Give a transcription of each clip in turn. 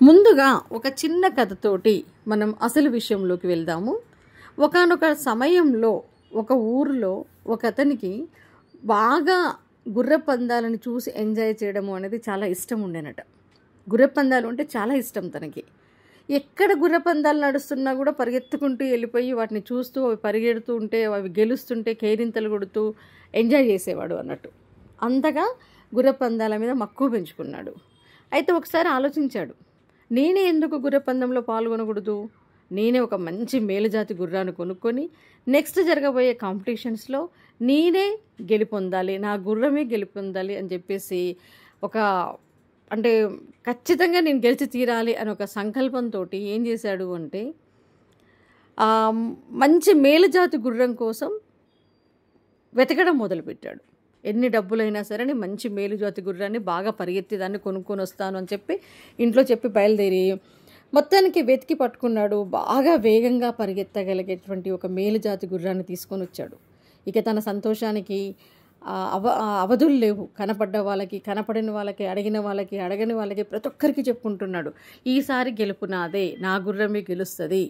ముందుగా ఒక చిన్న కథతోటి మనం అసలు విషయంలోకి వెళ్దాము. ఒకానొక సమయంలో ఒక ఊరిలో ఒక అతనికి బాగా గుర్రపందాలను చూసి ఎంజాయ్ చేయడము అనేది చాలా ఇష్టం ఉండేనట. గుర్రపందాలు అంటే చాలా ఇష్టం తనకి. ఎక్కడ గుర్రపందాలు నడుస్తున్నా కూడా పరిగెత్తుకుంటూ వెళ్ళిపోయి వాటిని చూస్తూ అవి పరిగెడుతూ ఉంటే అవి గెలుస్తుంటే కేరింతలు కొడుతూ ఎంజాయ్ చేసేవాడు అన్నట్టు. అంతగా గుర్రపందాల మీద మక్కువ పెంచుకున్నాడు. అయితే ఒకసారి ఆలోచించాడు, నేనే ఎందుకు గుర్రపందంలో పాల్గొనకూడదు? నేనే ఒక మంచి మేలుజాతి గుర్రాన్ని కొనుక్కొని నెక్స్ట్ జరగబోయే కాంపిటీషన్స్లో నేనే గెలుపొందాలి, నా గుర్రమే గెలుపొందాలి అని చెప్పేసి అంటే ఖచ్చితంగా నేను గెలిచి తీరాలి అని ఒక సంకల్పంతో ఏం చేశాడు అంటే మంచి మేలుజాతి గుర్రం కోసం వెతకడం మొదలుపెట్టాడు. ఎన్ని డబ్బులైనా సరే నేను మంచి మేలుజాతి గుర్రాన్ని బాగా పరిగెత్తేదాన్ని కొనుక్కొని వస్తాను అని చెప్పి ఇంట్లో చెప్పి బయలుదేరి మొత్తానికి వెతికి పట్టుకున్నాడు. బాగా వేగంగా పరిగెత్తగలిగేటువంటి ఒక మేలుజాతి గుర్రాన్ని తీసుకొని వచ్చాడు. ఇక తన సంతోషానికి అవధులు లేవు. కనపడ్డ వాళ్ళకి, కనపడిన వాళ్ళకి, అడిగిన వాళ్ళకి, అడగని వాళ్ళకి ప్రతి ఒక్కరికి చెప్పుకుంటున్నాడు, ఈసారి గెలుపు నాదే, నా గుర్రమే గెలుస్తుంది.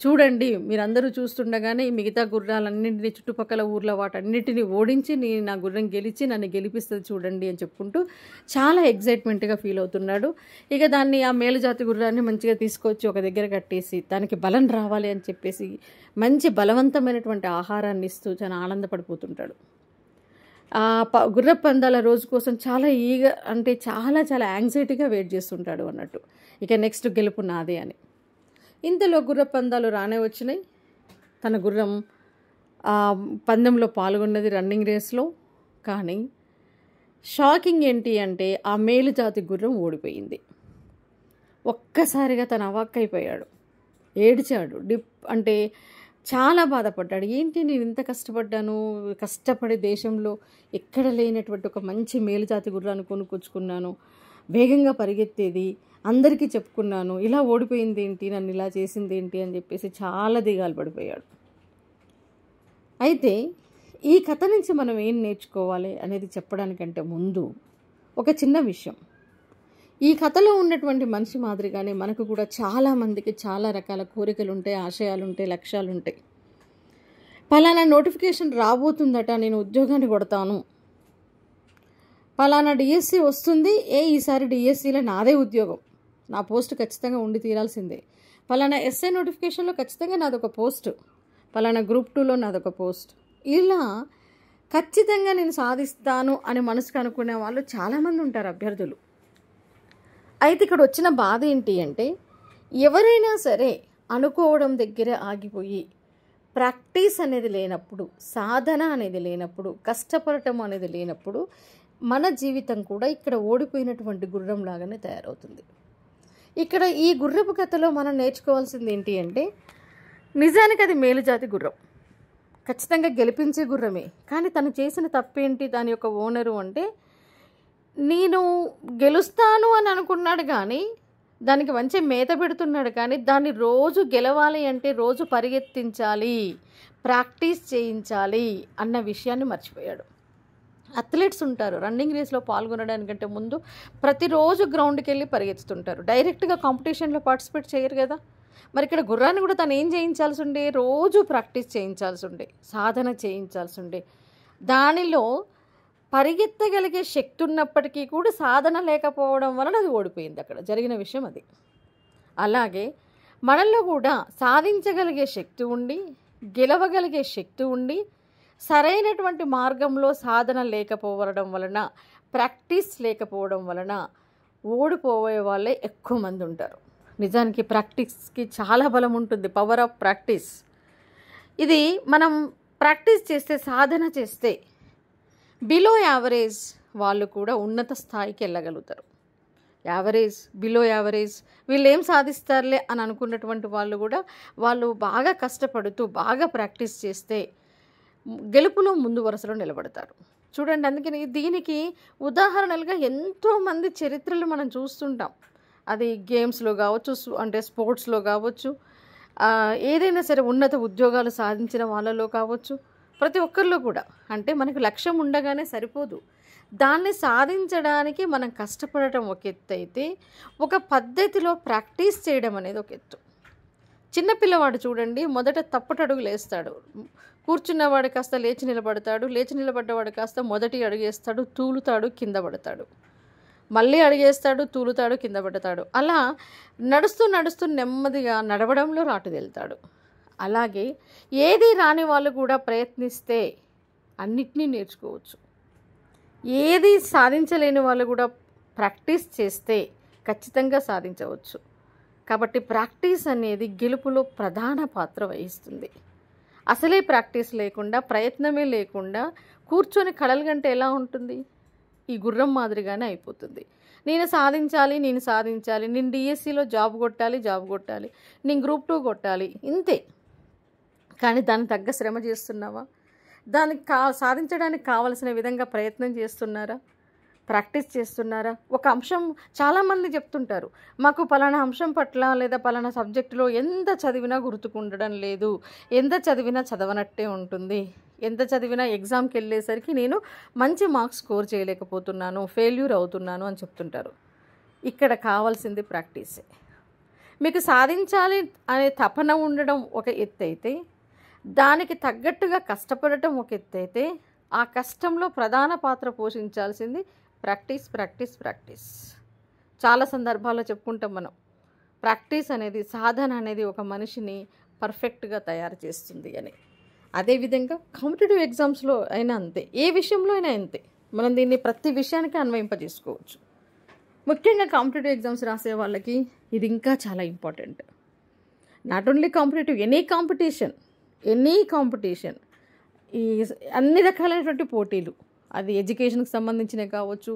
చూడండి, మీరందరూ చూస్తుండగానే మిగతా గుర్రాలన్నింటినీ చుట్టుపక్కల ఊర్లో వాటన్నిటిని ఓడించి నా గుర్రం గెలిచి నన్ను గెలిపిస్తుంది చూడండి అని చెప్పుకుంటూ చాలా ఎగ్జైట్మెంట్గా ఫీల్ అవుతున్నాడు. ఇక దాన్ని ఆ మేలుజాతి గుర్రాన్ని మంచిగా తీసుకొచ్చి ఒక దగ్గర కట్టేసి దానికి బలం రావాలి అని చెప్పేసి మంచి బలవంతమైనటువంటి ఆహారాన్ని ఇస్తూ చాలా ఆనందపడిపోతుంటాడు. గుర్రపందాల రోజు కోసం చాలా చాలా చాలా యాంగ్జైటీగా వెయిట్ చేస్తుంటాడు అన్నట్టు. ఇక నెక్స్ట్ గెలుపు నాదే అని. ఇంతలో గుర్రపందాలు రానే వచ్చినాయి. తన గుర్రం పందెంలో పాల్గొన్నది, రన్నింగ్ రేస్లో. కానీ షాకింగ్ ఏంటి అంటే ఆ మేలుజాతి గుర్రం ఓడిపోయింది. ఒక్కసారిగా తను అవాక్కైపోయాడు, ఏడ్చాడు, అంటే చాలా బాధపడ్డాడు. ఏంటి నేను ఇంత కష్టపడ్డాను, కష్టపడి దేశంలో ఎక్కడ లేనటువంటి ఒక మంచి మేలుజాతి గుర్రాన్ని కొనుక్కొచ్చుకున్నాను, వేగంగా పరిగెత్తేది, అందరికీ చెప్పుకున్నాను, ఇలా ఓడిపోయింది ఏంటి, నన్ను ఇలా చేసింది ఏంటి అని చెప్పేసి చాలా దిగాలు పడిపోయాడు. అయితే ఈ కథ నుంచి మనం ఏం నేర్చుకోవాలి అనేది చెప్పడానికంటే ముందు ఒక చిన్న విషయం. ఈ కథలో ఉన్నటువంటి మనిషి మాదిరిగానే మనకు కూడా చాలామందికి చాలా రకాల కోరికలు ఉంటాయి, ఆశయాలు ఉంటాయి, లక్ష్యాలు ఉంటాయి. పలానా నోటిఫికేషన్ రాబోతుందట, నేను ఉద్యోగాన్ని కొడతాను, పలానా డిఎస్సి వస్తుంది, ఈసారి డిఎస్సిలో నాదే ఉద్యోగం, నా పోస్ట్ ఖచ్చితంగా ఉండి తీరాల్సిందే, పలానా ఎస్ఐ నోటిఫికేషన్లో ఖచ్చితంగా నాదొక పోస్ట్, పలానా గ్రూప్ 2లో నాదొక పోస్ట్, ఇలా ఖచ్చితంగా నేను సాధిస్తాను అని మనసుకు అనుకునే వాళ్ళు చాలామంది ఉంటారు, అభ్యర్థులు. అయితే ఇక్కడ వచ్చిన బాధ ఏంటి అంటే ఎవరైనా సరే అనుకోవడం దగ్గర ఆగిపోయి ప్రాక్టీస్ అనేది లేనప్పుడు, సాధన అనేది లేనప్పుడు, కష్టపడటం అనేది లేనప్పుడు మన జీవితం కూడా ఇక్కడ ఓడిపోయినటువంటి గుర్రం లాగానే తయారవుతుంది. ఇక్కడ ఈ గుర్రపు కథలో మనం నేర్చుకోవాల్సింది ఏంటి అంటే నిజానికి అది మేలుజాతి గుర్రం, ఖచ్చితంగా గెలిపించే గుర్రమే. కానీ తను చేసిన తప్పేంటి, దాని యొక్క ఓనరు అంటే నేను గెలుస్తాను అని అనుకున్నాడు, కానీ దానికి మంచి మేత పెడుతున్నాడు, కానీ దాన్ని రోజు గెలవాలి అంటే రోజు పరిగెత్తించాలి, ప్రాక్టీస్ చేయించాలి అన్న విషయాన్ని మర్చిపోయాడు. అథ్లెట్స్ ఉంటారు, రన్నింగ్ రేస్లో పాల్గొనడానికంటే ముందు ప్రతిరోజు గ్రౌండ్కి వెళ్ళి పరిగెత్తుతుంటారు, డైరెక్ట్గా కాంపిటీషన్లో పార్టిసిపేట్ చేయరు కదా. మరి ఇక్కడ గుర్రాన్ని కూడా తను ఏం చేయించాల్సి ఉండే, రోజు ప్రాక్టీస్ చేయించాల్సి ఉండే, సాధన చేయించాల్సి ఉండే. దానిలో పరిగెత్తగలిగే శక్తి ఉన్నప్పటికీ కూడా సాధన లేకపోవడం వలన అది ఓడిపోయింది. అక్కడ జరిగిన విషయం అది. అలాగే మనల్లో కూడా సాధించగలిగే శక్తి ఉండి, గెలవగలిగే శక్తి ఉండి, సరైనటువంటి మార్గంలో సాధన లేకపోవడం వలన, ప్రాక్టీస్ లేకపోవడం వలన ఓడిపోయే వాళ్ళే ఎక్కువ మంది ఉంటారు. నిజానికి ప్రాక్టీస్కి చాలా బలం ఉంటుంది, పవర్ ఆఫ్ ప్రాక్టీస్. ఇది మనం ప్రాక్టీస్ చేస్తే, సాధన చేస్తే బిలో యావరేజ్ వాళ్ళు కూడా ఉన్నత స్థాయికి వెళ్ళగలుగుతారు. యావరేజ్, బిలో యావరేజ్ వీళ్ళు ఏం సాధిస్తారులే అని అనుకున్నటువంటి వాళ్ళు కూడా వాళ్ళు బాగా కష్టపడుతూ బాగా ప్రాక్టీస్ చేస్తే గెలుపులో ముందు వరుసలో నిలబడతారు. చూడండి, అందుకని దీనికి ఉదాహరణలుగా ఎంతోమంది చరిత్రలు మనం చూస్తుంటాం. అది గేమ్స్లో కావచ్చు, అంటే స్పోర్ట్స్లో కావచ్చు, ఏదైనా సరే ఉన్నత ఉద్యోగాలు సాధించిన వాళ్ళలో కావచ్చు, ప్రతి ఒక్కరిలో కూడా. అంటే మనకు లక్ష్యం ఉండగానే సరిపోదు, దాన్ని సాధించడానికి మనం కష్టపడటం ఒక ఎత్తు అయితే, ఒక పద్ధతిలో ప్రాక్టీస్ చేయడం అనేది ఒక ఎత్తు. చిన్నపిల్లవాడు చూడండి, మొదట తప్పటడుగులు వేస్తాడు, కూర్చున్నవాడు కాస్త లేచి నిలబడతాడు, లేచి నిలబడ్డవాడు కాస్త మొదటి అడుగేస్తాడు, తూలుతాడు, కింద పడతాడు, మళ్ళీ అడిగేస్తాడు, తూలుతాడు, కింద పడతాడు. అలా నడుస్తూ నడుస్తూ నెమ్మదిగా నడవడంలో రాటుదేలుతాడు. అలాగే ఏది రాని వాళ్ళు కూడా ప్రయత్నిస్తే అన్నిటినీ నేర్చుకోవచ్చు. ఏది సాధించలేని వాళ్ళు కూడా ప్రాక్టీస్ చేస్తే ఖచ్చితంగా సాధించవచ్చు. కాబట్టి ప్రాక్టీస్ అనేది గెలుపులో ప్రధాన పాత్ర వహిస్తుంది. అసలే ప్రాక్టీస్ లేకుండా, ప్రయత్నమే లేకుండా కూర్చొని కలలు గంటే ఎలా ఉంటుంది? ఈ గుర్రం మాదిరిగానే అయిపోతుంది. నేను సాధించాలి, నేను డిఎస్సిలో జాబ్ కొట్టాలి, నేను గ్రూప్ 2 కొట్టాలి, ఇంతే. కానీ దానికి తగ్గ శ్రమ చేస్తున్నావా? దానికి సాధించడానికి కావలసిన విధంగా ప్రయత్నం చేస్తున్నారా? ప్రాక్టీస్ చేస్తున్నారా? ఒక అంశం చాలామంది చెప్తుంటారు, మాకు పలానా అంశం పట్ల లేదా పలానా సబ్జెక్టులో ఎంత చదివినా గుర్తుకుండడం లేదు, ఎంత చదివినా చదవనట్టే ఉంటుంది, ఎంత చదివినా ఎగ్జామ్కి వెళ్ళేసరికి నేను మంచి మార్క్స్ స్కోర్ చేయలేకపోతున్నాను, ఫెయిల్యూర్ అవుతున్నాను అని చెప్తుంటారు. ఇక్కడ కావాల్సింది ప్రాక్టీసే. మీకు సాధించాలి అనే తపన ఉండడం ఒక ఎత్తు అయితే, దానికి తగ్గట్టుగా కష్టపడటం ఒక ఎత్తు అయితే, ఆ కష్టంలో ప్రధాన పాత్ర పోషించాల్సింది ప్రాక్టీస్. చాలా సందర్భాల్లో చెప్పుకుంటాం మనం, ప్రాక్టీస్ అనేది, సాధన అనేది ఒక మనిషిని పర్ఫెక్ట్గా తయారు చేస్తుంది అని. అదేవిధంగా కాంపిటేటివ్ ఎగ్జామ్స్లో అయినా అంతే, ఏ విషయంలో అయినా అంతే. మనం దీన్ని ప్రతి విషయానికి అన్వయింపజేసుకోవచ్చు. ముఖ్యంగా కాంపిటేటివ్ ఎగ్జామ్స్ రాసే వాళ్ళకి ఇది ఇంకా చాలా important. Not only competitive, any competition, ఈ అన్ని రకాలైనటువంటి పోటీలు, అది ఎడ్యుకేషన్కి సంబంధించినవి కావచ్చు,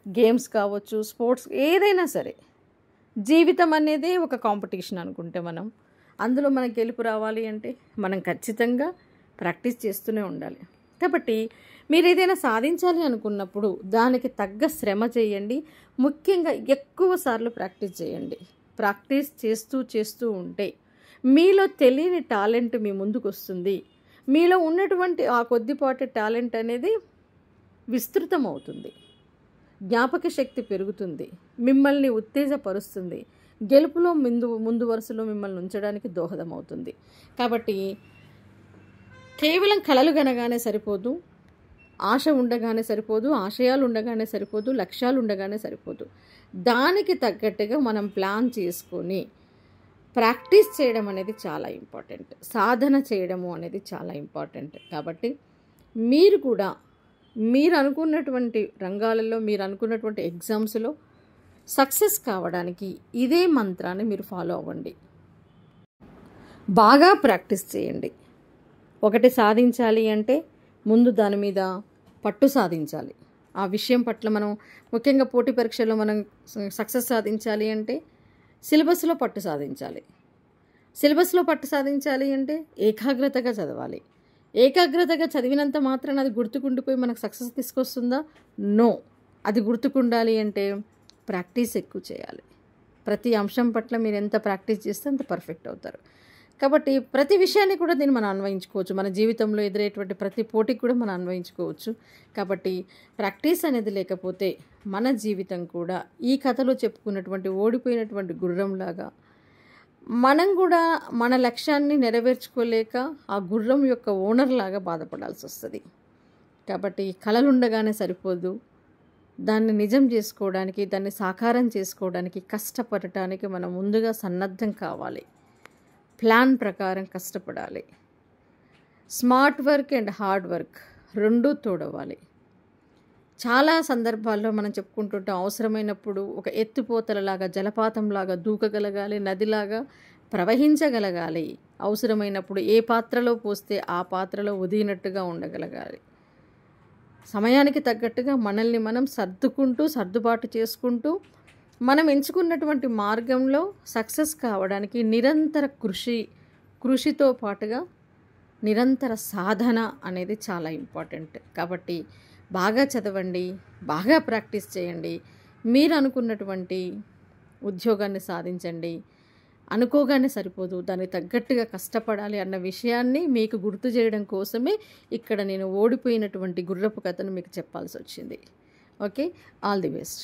గేమ్స్ కావచ్చు, స్పోర్ట్స్, ఏదైనా సరే. జీవితం అనేది ఒక కాంపిటీషన్ అనుకుంటే మనం అందులో మనకు గెలుపు రావాలి అంటే మనం ఖచ్చితంగా ప్రాక్టీస్ చేస్తూనే ఉండాలి. కాబట్టి మీరు ఏదైనా సాధించాలి అనుకున్నప్పుడు దానికి తగ్గ శ్రమ చేయండి. ముఖ్యంగా ఎక్కువ సార్లు ప్రాక్టీస్ చేయండి. ప్రాక్టీస్ చేస్తూ ఉంటే మీలో తెలియని టాలెంట్ మీ ముందుకు వస్తుంది. మీలో ఉన్నటువంటి ఆ కొద్దిపాటి టాలెంట్ అనేది విస్తృతం అవుతుంది, జ్ఞాపక శక్తి పెరుగుతుంది, మిమ్మల్ని ఉత్తేజపరుస్తుంది, గెలుపులో ముందు వరుసలో మిమ్మల్ని ఉంచడానికి దోహదమవుతుంది. కాబట్టి కేవలం కలలు కనగానే సరిపోదు, ఆశ ఉండగానే సరిపోదు, ఆశయాలు ఉండగానే సరిపోదు, లక్ష్యాలు ఉండగానే సరిపోదు. దానికి తగ్గట్టుగా మనం ప్లాన్ చేసుకొని ప్రాక్టీస్ చేయడం అనేది చాలా ఇంపార్టెంట్, సాధన చేయడము అనేది చాలా ఇంపార్టెంట్. కాబట్టి మీరు కూడా మీరు అనుకున్నటువంటి రంగాలలో, మీరు అనుకున్నటువంటి ఎగ్జామ్స్లో సక్సెస్ కావడానికి ఇదే మంత్రాన్ని మీరు ఫాలో అవ్వండి. బాగా ప్రాక్టీస్ చేయండి. ఒకటి సాధించాలి అంటే ముందు దాని మీద పట్టు సాధించాలి. ఆ విషయం పట్ల మనం ముఖ్యంగా పోటీ పరీక్షల్లో మనం సక్సెస్ సాధించాలి అంటే సిలబస్లో పట్టు సాధించాలి అంటే ఏకాగ్రతగా చదవాలి. ఏకాగ్రతగా చదివినంత మాత్రాన అది గుర్తుకుండిపోయి మనకు సక్సెస్ తీసుకొస్తుందా? నో. అది గుర్తుకుండాలి అంటే ప్రాక్టీస్ ఎక్కువ చేయాలి. ప్రతి అంశం పట్ల మీరు ఎంత ప్రాక్టీస్ చేస్తే అంత పర్ఫెక్ట్ అవుతారు. కాబట్టి ప్రతి విషయాన్ని కూడా దీన్ని మనం అన్వయించుకోవచ్చు. మన జీవితంలో ఎదురయ్యేటువంటి ప్రతి పోటీకి కూడా మనం అన్వయించుకోవచ్చు. కాబట్టి ప్రాక్టీస్ అనేది లేకపోతే మన జీవితం కూడా ఈ కథలో చెప్పుకున్నటువంటి ఓడిపోయినటువంటి గుర్రంలాగా, మనం కూడా మన లక్ష్యాన్ని నెరవేర్చుకోలేక ఆ గుర్రం యొక్క ఓనర్ లాగా బాధపడాల్సి వస్తుంది. కాబట్టి కలలుండగానే సరిపోదు, దాన్ని నిజం చేసుకోవడానికి, దాన్ని సాకారం చేసుకోవడానికి, కష్టపడటానికి మనం ముందుగా సన్నద్ధం కావాలి. ప్లాన్ ప్రకారం కష్టపడాలి. Smart work and hard work రెండూ తోడవాలి. చాలా సందర్భాల్లో మనం చెప్పుకుంటుంటాం, అవసరమైనప్పుడు ఒక ఎత్తిపోతలలాగా, జలపాతంలాగా దూకగలగాలి, నదిలాగా ప్రవహించగలగాలి. అవసరమైనప్పుడు ఏ పాత్రలో పోస్తే ఆ పాత్రలో ఒదిగినట్టుగా ఉండగలగాలి. సమయానికి తగ్గట్టుగా మనల్ని మనం సర్దుబాటు చేసుకుంటూ మనం ఎంచుకున్నటువంటి మార్గంలో సక్సెస్ కావడానికి నిరంతర కృషితో పాటుగా నిరంతర సాధన అనేది చాలా ఇంపార్టెంట్. కాబట్టి బాగా చదవండి, బాగా ప్రాక్టీస్ చేయండి. మీరు అనుకున్నటువంటి ఉద్యోగాన్ని సాధించండి. అనుకోగానే సరిపోదు, దానికి తగ్గట్టుగా కష్టపడాలి అన్న విషయాన్ని మీకు గుర్తు చేయడం కోసమే ఇక్కడ నేను ఓడిపోయినటువంటి గుర్రపు కథను మీకు చెప్పాల్సి వచ్చింది. Okay, all the best.